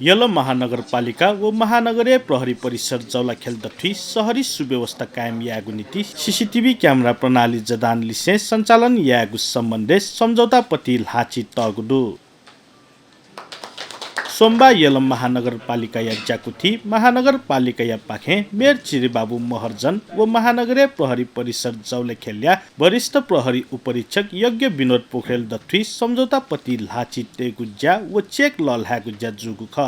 यलम महानगरपालिका व महानगरीय प्रहरी परिसर जौलाखेल दथुई शहरी सुव्यवस्था कायम यागु नीति सीसीटीवी क्यामेरा प्रणाली जदान लिसे सञ्चालन यागु सम्बन्धे सम्झौता पति लाची तगुडु सोमबार यलम महानगरपालिका या जाकुथी महानगरपालिका या पाखे मेयर चिरीबाबु महर्जन व महानगरीय प्रहरी परिसर जौलेखेल्या वरिष्ठ प्रहरी उपरीक्षक यज्ञ विनोद पोखरेल दथुई सम्झौता पति लाची तेगुज्या व चेक लल्हागुज्या जुगुख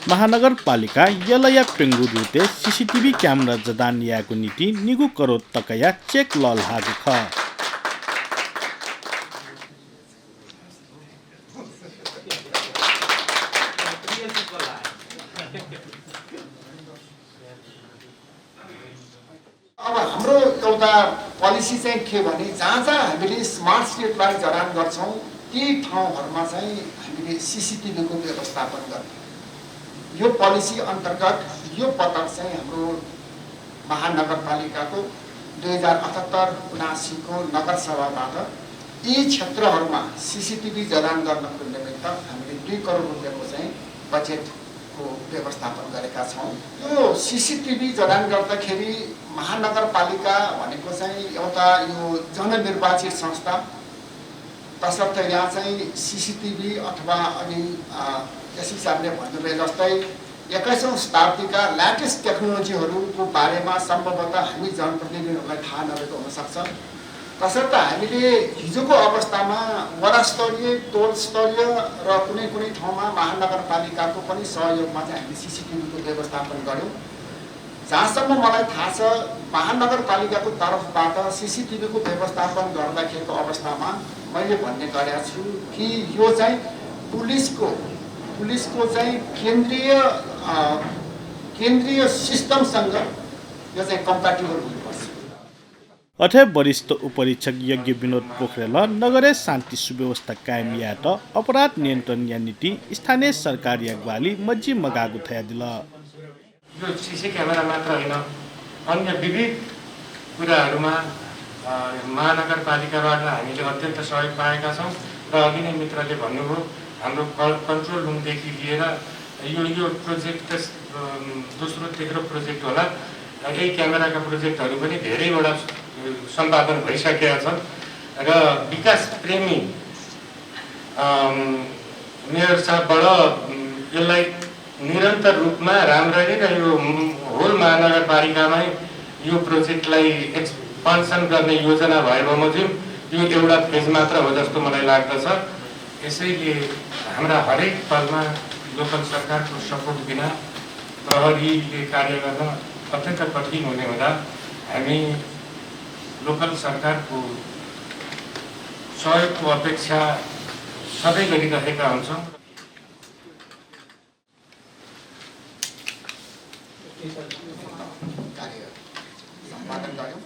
महानगरपालिका यलया पेंगु रुते सीसीटीवी क्यामेरा जदान यागु नीति निगु करो तकया चेक लल हागु ख अब हाम्रो एउटा पोलिसी चाहिँ के भने जहाँ जहाँ हामीले स्मार्ट स्टेटलाई जडान गर्छौं ती ठाउँहरुमा चाहिँ हामीले सीसीटीभी को व्यवस्थापन गर्ने यो पोलिसी अन्तर्गत यो पटक चाहिँ हाम्रो महानगरपालिकाको 2078-79 को नगरसभाबाट यी क्षेत्रहरुमा सीसीटीभी जडान गर्नको निमित्त हामीले 2 करोड रुपैयाँको चाहिँ बजेटको व्यवस्थापन गरेका छौं। यो सीसीटीभी जडान गर्दाखेरि महानगरपालिका भनेको चाहिँ एउटा यो जननिर्वाचित संस्था तसर्थ यहाँ चाहिँ सीसीटीभी अथवा अनि यस हिसाबले भन्नुभए जस्तै 21औं शताब्दीका लेटेस्ट टेक्नोलोजीहरुको बारेमा सम्भवतः हामी जनप्रतिनिधिहरुलाई थाहा नभएको हुन सक्छ। तसर्थ हामीले हिजोको अवस्थामा वडा स्तरीय टोल स्तरीय र कुनै कुनै ठाउँमा महानगरपालिकाको पनि सहयोगमा चाहिँ हामीले सीसीटीभी को व्यवस्थापन गर्यौं। जहाँसम्म मलाई थाहा छ महानगरपालिकाको तर्फबाट सीसीटीभी को व्यवस्थापन गर्दाखेरिको अवस्थामा मैले भन्ने गरेको छु कि यो चाहिँ पुलिसको चाहिँ केन्द्रीय सिस्टमसँग यो चाहिँ कम्प्याटिबल हुनुपर्छ। अथे वरिष्ठ उपरीक्षक यज्ञ विनोद पोखरेल नगरे शान्ति सुव्यवस्था कायम यात अपराध नियन्त्रण या नीति स्थानीय सरकार यागवाली मज्जी मगागु थया दिल यो सीसी क्यामेरा मात्र हैन अन्य विविध कुराहरुमा महानगरपालिकाबाट हामीले अत्यन्त सहयोग पाएका छौं र अघि नै मित्रले भन्नुभयो हाम्रो कन्ट्रोल रुमदेखि लिएर यो प्रोजेक्ट दोस्रो तेस्रो प्रोजेक्ट होला यही क्यामेराका प्रोजेक्टहरु पनि धेरैवटा सम्पादन भइसकेका छन् र विकास प्रेमी मेयर साहबबाट यसलाई निरन्तर रूपमा राम्ररी र यो होल महानगरपालिकामै यो प्रोजेक्टलाई एक्सपान्सन गर्ने योजना भए बमोजिम यो एउटा फेज मात्र हो जस्तो मलाई लाग्दछ। यसैले हाम्रा हरेक पलमा लोकल सरकारको सपोर्ट बिना प्रहरीले कार्य गर्न अत्यन्त कठिन हुने हुँदा हामी लोकल सरकारको सहयोगको अपेक्षा सधैँ गरिरहेका हुन्छौँ। कार्य सम्पादन गर्यौं।